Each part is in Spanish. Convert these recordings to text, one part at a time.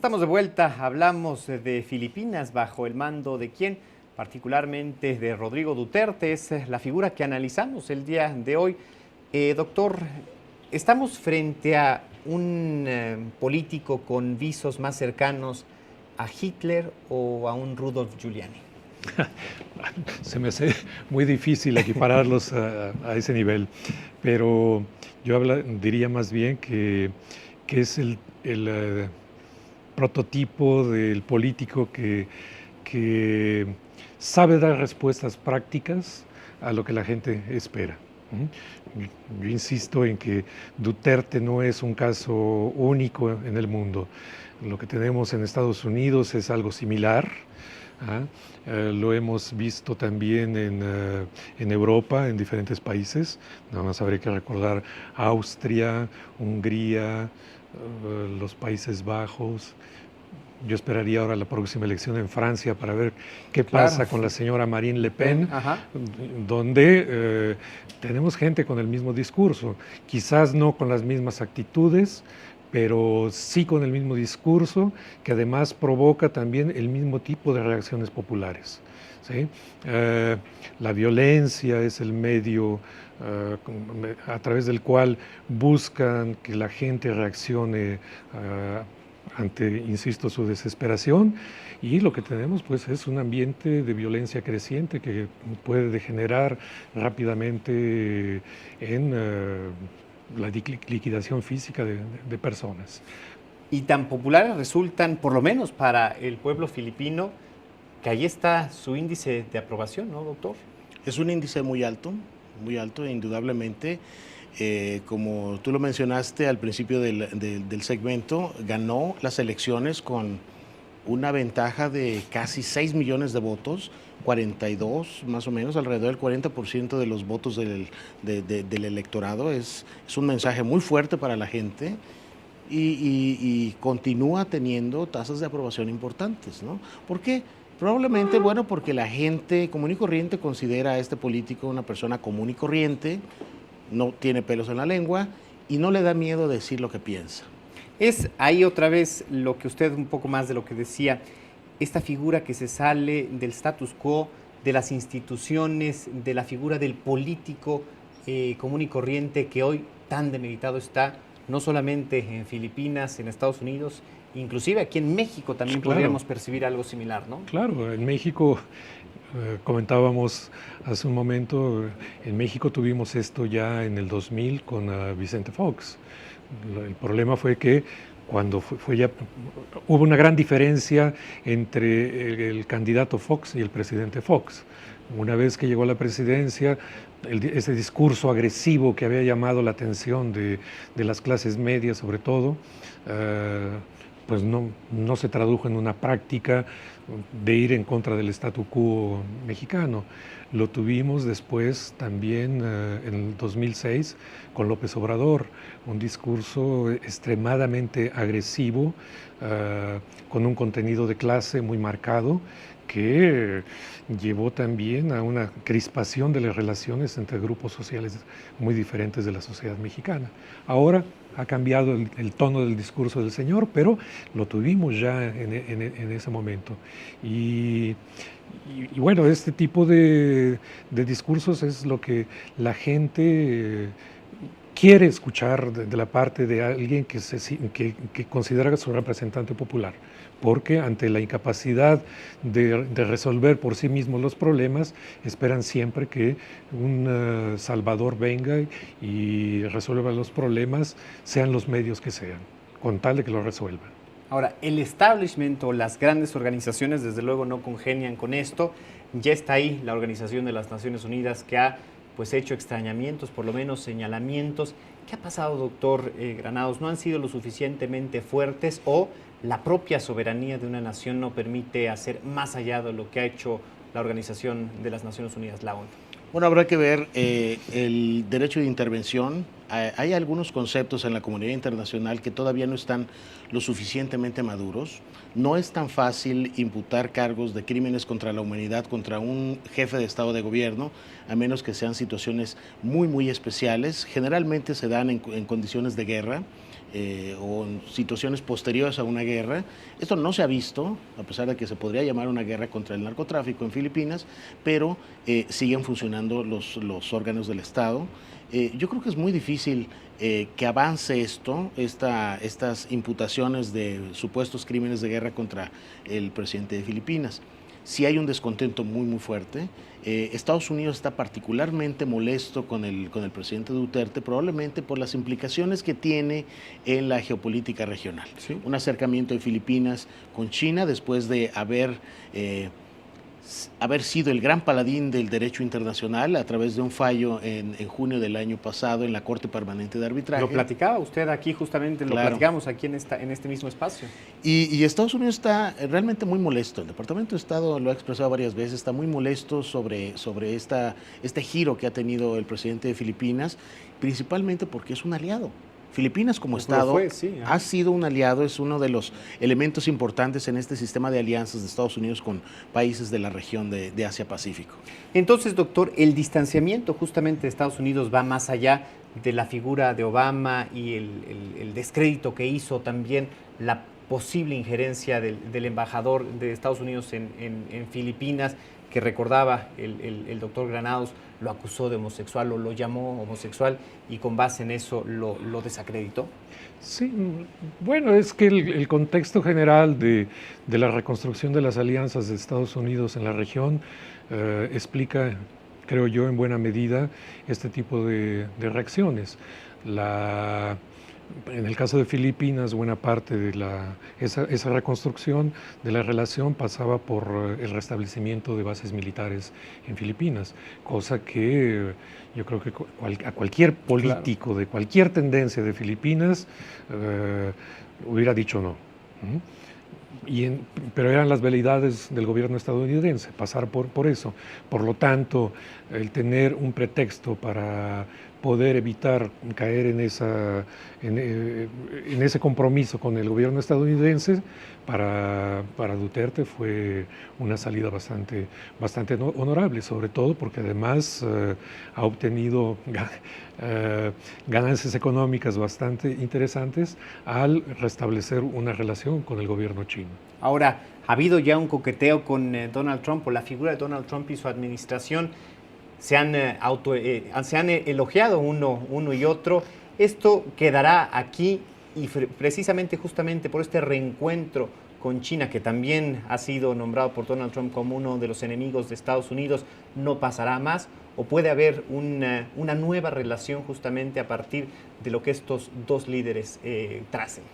Estamos de vuelta, hablamos de Filipinas, bajo el mando de quién, particularmente de Rodrigo Duterte, es la figura que analizamos el día de hoy. Doctor, ¿estamos frente a un político con visos más cercanos a Hitler o a un Rudolf Giuliani? Se me hace muy difícil equipararlos a ese nivel, pero yo diría más bien que es el prototipo del político que sabe dar respuestas prácticas a lo que la gente espera. Yo insisto en que Duterte no es un caso único en el mundo. Lo que tenemos en Estados Unidos es algo similar. Lo hemos visto también en Europa, en diferentes países. Nada más habría que recordar Austria, Hungría, los Países Bajos. Yo esperaría ahora la próxima elección en Francia para ver qué pasa con la señora Marine Le Pen, donde tenemos gente con el mismo discurso, quizás no con las mismas actitudes, pero sí con el mismo discurso, que además provoca también el mismo tipo de reacciones populares. ¿Sí? La violencia es el medio a través del cual buscan que la gente reaccione ante, insisto, su desesperación, y lo que tenemos pues es un ambiente de violencia creciente que puede degenerar rápidamente en la liquidación física de personas. Y tan populares resultan, por lo menos para el pueblo filipino, que ahí está su índice de aprobación, ¿no, doctor? Es un índice muy alto, indudablemente. Como tú lo mencionaste al principio del segmento, ganó las elecciones con una ventaja de casi 6 millones de votos, 42 más o menos, alrededor del 40% de los votos del electorado. Es un mensaje muy fuerte para la gente y continúa teniendo tasas de aprobación importantes, ¿no? ¿Por qué? Probablemente, bueno, porque la gente común y corriente considera a este político una persona común y corriente, no tiene pelos en la lengua y no le da miedo decir lo que piensa. Es ahí otra vez lo que usted un poco más de lo que decía, esta figura que se sale del status quo, de las instituciones, de la figura del político común y corriente que hoy tan demeritado está, no solamente en Filipinas, en Estados Unidos, inclusive aquí en México también podríamos percibir algo similar, ¿no? Claro, en México, comentábamos hace un momento, en México tuvimos esto ya en el 2000 con Vicente Fox. El problema fue que cuando hubo una gran diferencia entre el candidato Fox y el presidente Fox. Una vez que llegó a la presidencia, ese discurso agresivo que había llamado la atención de las clases medias sobre todo, pues no se tradujo en una práctica de ir en contra del statu quo mexicano. Lo tuvimos después también en el 2006 con López Obrador, un discurso extremadamente agresivo, con un contenido de clase muy marcado, que llevó también a una crispación de las relaciones entre grupos sociales muy diferentes de la sociedad mexicana. Ahora ha cambiado el tono del discurso del señor, pero lo tuvimos ya en ese momento. Y bueno, este tipo de discursos es lo que la gente quiere escuchar de la parte de alguien que considera su representante popular, porque ante la incapacidad de resolver por sí mismos los problemas, esperan siempre que un salvador venga y resuelva los problemas, sean los medios que sean, con tal de que lo resuelvan. Ahora, el establishment o las grandes organizaciones desde luego no congenian con esto. Ya está ahí la Organización de las Naciones Unidas que ha hecho extrañamientos, por lo menos señalamientos. ¿Qué ha pasado, doctor Granados? ¿No han sido lo suficientemente fuertes o la propia soberanía de una nación no permite hacer más allá de lo que ha hecho la Organización de las Naciones Unidas, la ONU? Bueno, habrá que ver el derecho de intervención. Hay algunos conceptos en la comunidad internacional que todavía no están lo suficientemente maduros. No es tan fácil imputar cargos de crímenes contra la humanidad contra un jefe de Estado de gobierno, a menos que sean situaciones muy, muy especiales. Generalmente se dan en condiciones de guerra. o en situaciones posteriores a una guerra. Esto no se ha visto, a pesar de que se podría llamar una guerra contra el narcotráfico en Filipinas, pero siguen funcionando los órganos del Estado. Yo creo que es muy difícil que avance estas imputaciones de supuestos crímenes de guerra contra el presidente de Filipinas. Sí hay un descontento muy, muy fuerte. Estados Unidos está particularmente molesto con el presidente Duterte, probablemente por las implicaciones que tiene en la geopolítica regional. Sí. Un acercamiento de Filipinas con China después de haber sido el gran paladín del derecho internacional a través de un fallo en junio del año pasado en la Corte Permanente de Arbitraje. Lo platicaba usted aquí justamente, Claro. lo platicamos aquí en este mismo espacio. Y Estados Unidos está realmente muy molesto. El Departamento de Estado lo ha expresado varias veces, está muy molesto sobre este giro que ha tenido el presidente de Filipinas, principalmente porque es un aliado. Filipinas como Pues lo Estado fue, sí, ha sido un aliado, es uno de los elementos importantes en este sistema de alianzas de Estados Unidos con países de la región de Asia-Pacífico. Entonces, doctor, el distanciamiento justamente de Estados Unidos va más allá de la figura de Obama y el descrédito que hizo también la posible injerencia del embajador de Estados Unidos en Filipinas, que recordaba el doctor Granados, lo acusó de homosexual o lo llamó homosexual y con base en eso lo desacreditó. Sí, bueno, es que el contexto general de la reconstrucción de las alianzas de Estados Unidos en la región explica, creo yo, en buena medida este tipo de reacciones. En el caso de Filipinas, buena parte de esa reconstrucción de la relación pasaba por el restablecimiento de bases militares en Filipinas, cosa que yo creo que a cualquier político, claro, de cualquier tendencia de Filipinas hubiera dicho no. Pero eran las veleidades del gobierno estadounidense, pasar por eso. Por lo tanto, el tener un pretexto para poder evitar caer en ese compromiso con el gobierno estadounidense, para Duterte fue una salida bastante honorable, sobre todo porque además ha obtenido ganancias económicas bastante interesantes al restablecer una relación con el gobierno chino. Ahora, ha habido ya un coqueteo con Donald Trump, o la figura de Donald Trump y su administración. Se han elogiado uno y otro. Esto quedará aquí y precisamente justamente por este reencuentro con China, que también ha sido nombrado por Donald Trump como uno de los enemigos de Estados Unidos, ¿no pasará más? ¿O puede haber una nueva relación justamente a partir de lo que estos dos líderes tracen?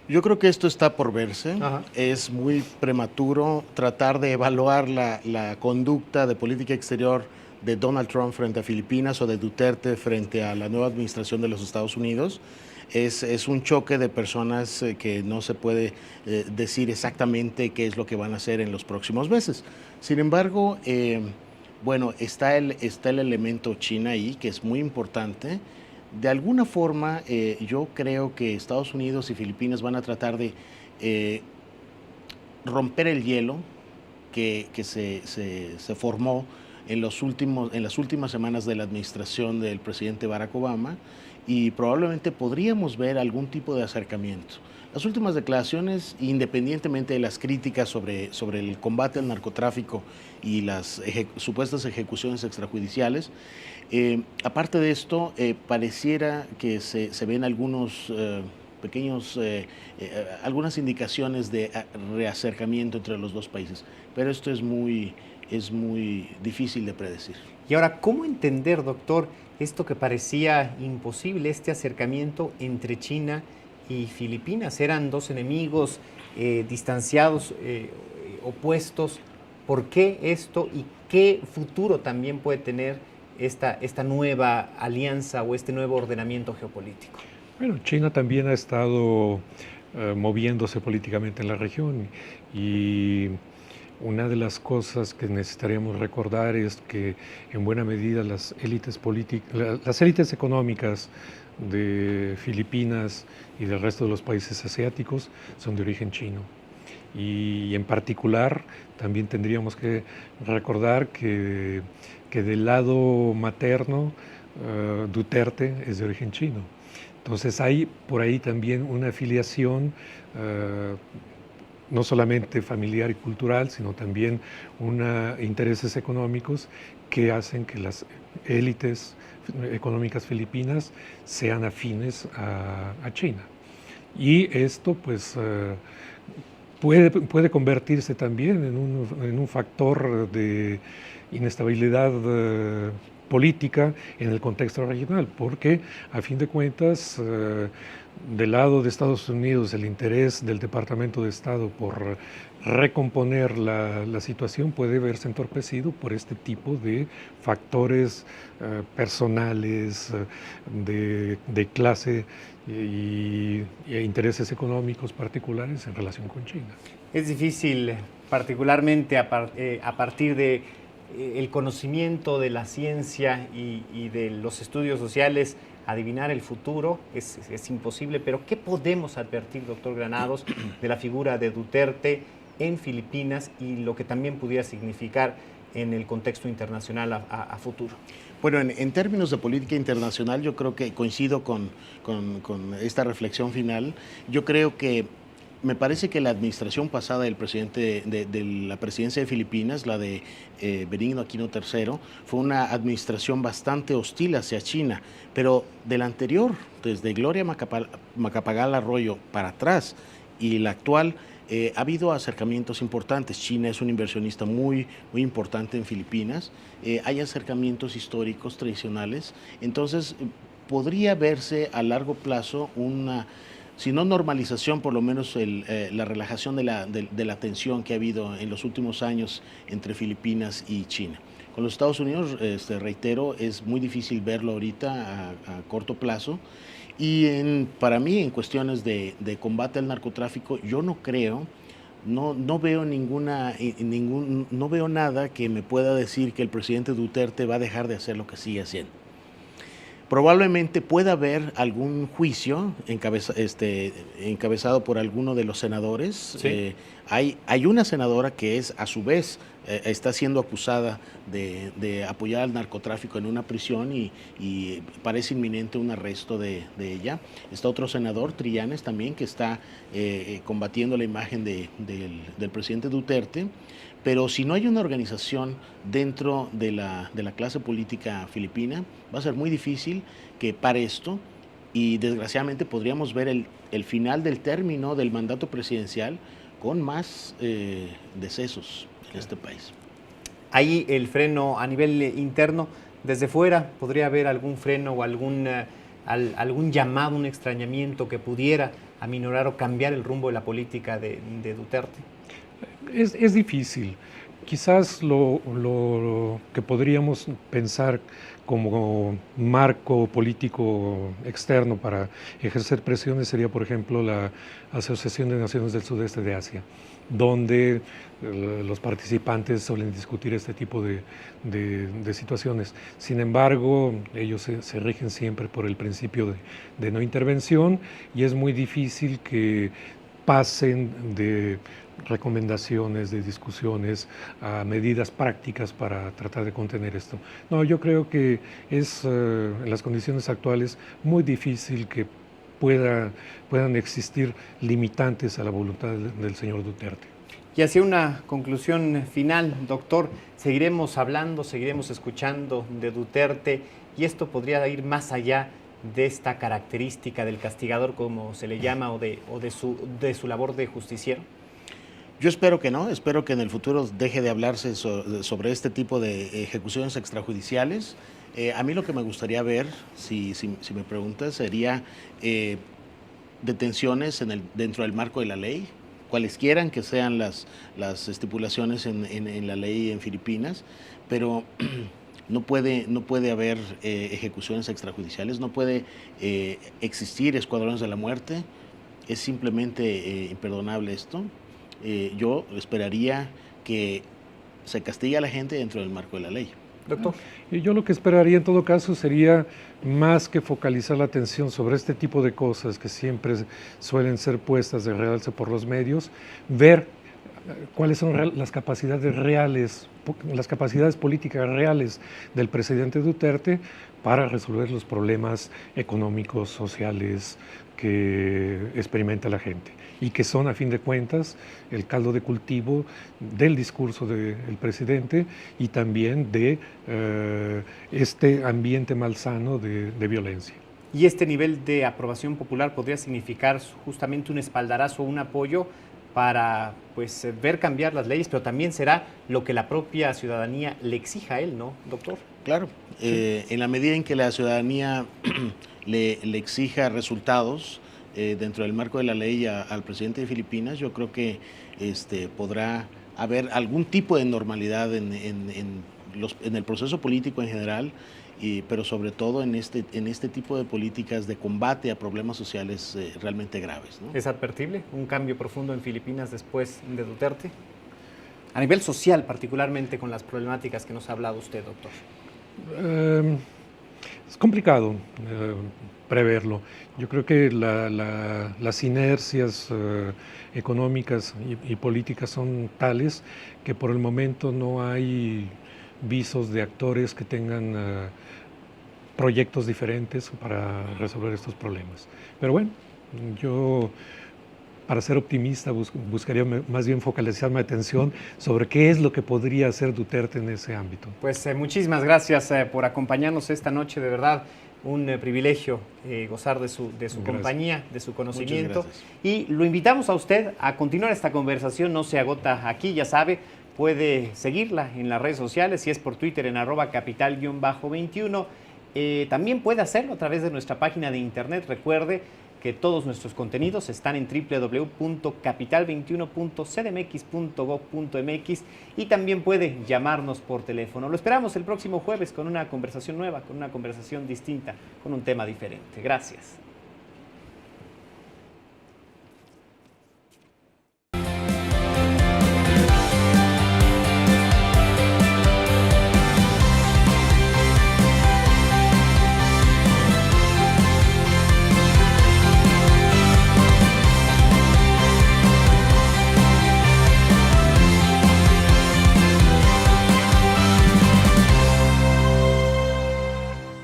Yo creo que esto está por verse. Ajá. Es muy prematuro tratar de evaluar la conducta de política exterior de Donald Trump frente a Filipinas o de Duterte frente a la nueva administración de los Estados Unidos. Es un choque de personas que no se puede decir exactamente qué es lo que van a hacer en los próximos meses. Sin embargo, bueno, está el elemento China ahí, que es muy importante. De alguna forma, yo creo que Estados Unidos y Filipinas van a tratar de romper el hielo que se formó en las últimas semanas de la administración del presidente Barack Obama, y probablemente podríamos ver algún tipo de acercamiento. Las últimas declaraciones, independientemente de las críticas sobre el combate al narcotráfico y las supuestas ejecuciones extrajudiciales, aparte de esto, pareciera que se ven algunos algunas indicaciones de reacercamiento entre los dos países, pero esto es muy difícil de predecir. Y ahora, ¿cómo entender, doctor, esto que parecía imposible, este acercamiento entre China y Filipinas? Eran dos enemigos distanciados, opuestos. ¿Por qué esto y qué futuro también puede tener esta nueva alianza o este nuevo ordenamiento geopolítico? Bueno, China también ha estado moviéndose políticamente en la región, y una de las cosas que necesitaríamos recordar es que en buena medida las élites económicas de Filipinas y del resto de los países asiáticos son de origen chino. Y en particular también tendríamos que recordar que del lado materno Duterte es de origen chino. Entonces hay por ahí también una afiliación no solamente familiar y cultural, sino también intereses económicos que hacen que las élites económicas filipinas sean afines a China. Y esto pues puede convertirse también en un factor de inestabilidad política en el contexto regional, porque a fin de cuentas del lado de Estados Unidos el interés del Departamento de Estado por recomponer la situación puede verse entorpecido por este tipo de factores personales, de clase e intereses económicos particulares en relación con China. Es difícil, particularmente a partir de el conocimiento de la ciencia y de los estudios sociales, adivinar el futuro, es imposible, pero ¿qué podemos advertir, doctor Granados, de la figura de Duterte en Filipinas y lo que también pudiera significar en el contexto internacional a futuro? Bueno, en términos de política internacional, yo creo que coincido con esta reflexión final. Yo creo que me parece que la administración pasada del presidente de la presidencia de Filipinas, la de Benigno Aquino III, fue una administración bastante hostil hacia China, pero de la anterior, desde Gloria Macapagal Arroyo para atrás, y la actual, ha habido acercamientos importantes. China es un inversionista muy importante en Filipinas. Hay acercamientos históricos tradicionales. Entonces, podría verse a largo plazo una, si no normalización, por lo menos la relajación de la tensión que ha habido en los últimos años entre Filipinas y China. Con los Estados Unidos, reitero, es muy difícil verlo ahorita a corto plazo. Y para mí, en cuestiones de combate al narcotráfico, yo no creo, no veo no veo nada que me pueda decir que el presidente Duterte va a dejar de hacer lo que sigue haciendo. Probablemente pueda haber algún juicio encabezado por alguno de los senadores. Sí. Hay una senadora que es, a su vez, está siendo acusada de apoyar al narcotráfico en una prisión y parece inminente un arresto de ella. Está otro senador, Trillanes, también, que está combatiendo la imagen del presidente Duterte. Pero si no hay una organización dentro de la clase política filipina, va a ser muy difícil que pare esto y desgraciadamente podríamos ver el final del término del mandato presidencial con más decesos en este país. Ahí el freno a nivel interno, desde fuera, ¿podría haber algún freno o algún llamado, un extrañamiento que pudiera aminorar o cambiar el rumbo de la política de Duterte? Es difícil. Quizás lo que podríamos pensar como marco político externo para ejercer presiones sería, por ejemplo, la Asociación de Naciones del Sudeste de Asia, donde los participantes suelen discutir este tipo de situaciones. Sin embargo, ellos se rigen siempre por el principio de no intervención y es muy difícil que pasen de recomendaciones, de discusiones a medidas prácticas para tratar de contener esto. No, yo creo que es en las condiciones actuales muy difícil que puedan existir limitantes a la voluntad del señor Duterte. Y hacia una conclusión final, doctor, seguiremos hablando, seguiremos escuchando de Duterte y esto podría ir más allá de esta característica del castigador, como se le llama, o de su labor de justiciero. Yo espero que no, espero que en el futuro deje de hablarse sobre este tipo de ejecuciones extrajudiciales. A mí lo que me gustaría ver, si me preguntas, sería detenciones dentro del marco de la ley, cualesquiera que sean las estipulaciones en la ley en Filipinas, pero no puede haber ejecuciones extrajudiciales, no puede existir escuadrones de la muerte, es simplemente imperdonable esto. Yo esperaría que se castigue a la gente dentro del marco de la ley. Doctor. Y yo lo que esperaría en todo caso sería, más que focalizar la atención sobre este tipo de cosas que siempre suelen ser puestas de realce por los medios, ver cuáles son las capacidades reales, las capacidades políticas reales del presidente Duterte para resolver los problemas económicos, sociales que experimenta la gente y que son, a fin de cuentas, el caldo de cultivo del discurso del presidente y también de este ambiente malsano de violencia. Y este nivel de aprobación popular podría significar justamente un espaldarazo, un apoyo para pues ver cambiar las leyes, pero también será lo que la propia ciudadanía le exija a él, ¿no, doctor? Claro, en la medida en que la ciudadanía le exija resultados dentro del marco de la ley al presidente de Filipinas, yo creo que podrá haber algún tipo de normalidad en el proceso político en general, pero sobre todo en este tipo de políticas de combate a problemas sociales realmente graves, ¿no? ¿Es advertible un cambio profundo en Filipinas después de Duterte? A nivel social, particularmente con las problemáticas que nos ha hablado usted, doctor. Es complicado preverlo. Yo creo que las inercias económicas y políticas son tales que por el momento no hay visos de actores que tengan proyectos diferentes para resolver estos problemas. Pero bueno, yo, para ser optimista, buscaría más bien focalizar mi atención sobre qué es lo que podría hacer Duterte en ese ámbito. Pues muchísimas gracias por acompañarnos esta noche, de verdad. Un privilegio gozar de su compañía, de su conocimiento. Y lo invitamos a usted a continuar esta conversación, no se agota aquí, ya sabe. Puede seguirla en las redes sociales, si es por Twitter en @capital_21. También puede hacerlo a través de nuestra página de internet. Recuerde que todos nuestros contenidos están en www.capital21.cdmx.gov.mx y también puede llamarnos por teléfono. Lo esperamos el próximo jueves con una conversación nueva, con una conversación distinta, con un tema diferente. Gracias.